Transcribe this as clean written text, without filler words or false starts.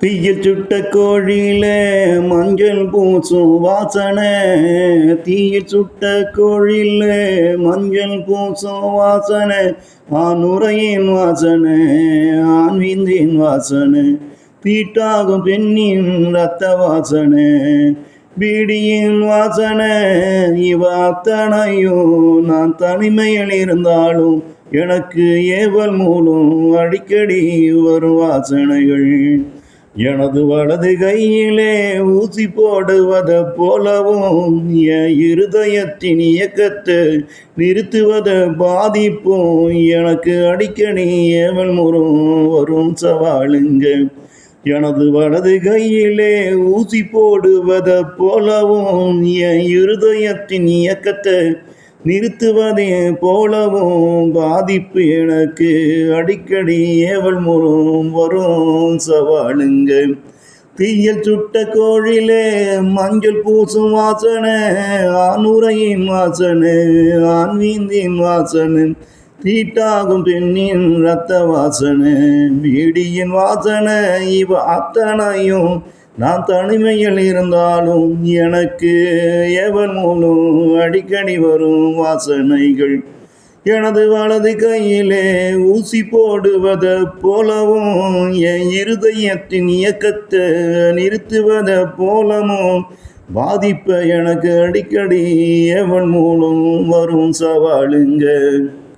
தீயில் சுட்ட கோழியிலே மஞ்சள் பூசும் வாசனை. தீயில் சுட்ட கோழியிலே மஞ்சள் பூசும் வாசனை. ஆணுரையின் வாசனை, ஆண் விந்தின் வாசனை, தீட்டாகும் பெண்ணின் ரத்த வாசனை, பீடியின் வாசனை. இவ அத்தனையும் நான் தனிமையில் இருந்தாலும் எனக்கு ஏவல் மூலம் அடிக்கடி வரும் வாசனைகள். எனது வலது கையிலே ஊசி போடுவத போலவும் என் இருதயத்தின் இயக்கத்தை நிறுத்துவத பாதிப்பும் எனக்கு அடிக்கடி ஏவல் முறும் வரும் சவாலுங்க. எனது வலது கையிலே ஊசி போடுவத போலவும் என் இருதயத்தின் இயக்கத்தை நிறுத்துவதே போலவும் பாதிப்பு எனக்கு அடிக்கடி ஏவல் முறும் வரும் சவாலுங்க. தீயில் சுட்ட கோழிலே மஞ்சள் பூசும் வாசனை, ஆணுரையின் வாசனை, ஆண் வீந்தின் வாசனை, தீட்டாகும் பெண்ணின் ரத்த வாசனை, பீடியின் வாசனை. இவ அத்தனையும் நான் தனிமையில் இருந்தாலும் எனக்கு ஏவல் மூலம் அடிக்கடி வரும் வாசனைகள். எனது வலது கையிலே ஊசி போடுவத போலவும் என் இருதயத்தின் இயக்கத்தை நிறுத்துவத போலவும் பாதிப்பை எனக்கு அடிக்கடி ஏவல் மூலம் வரும் சவாலுங்க.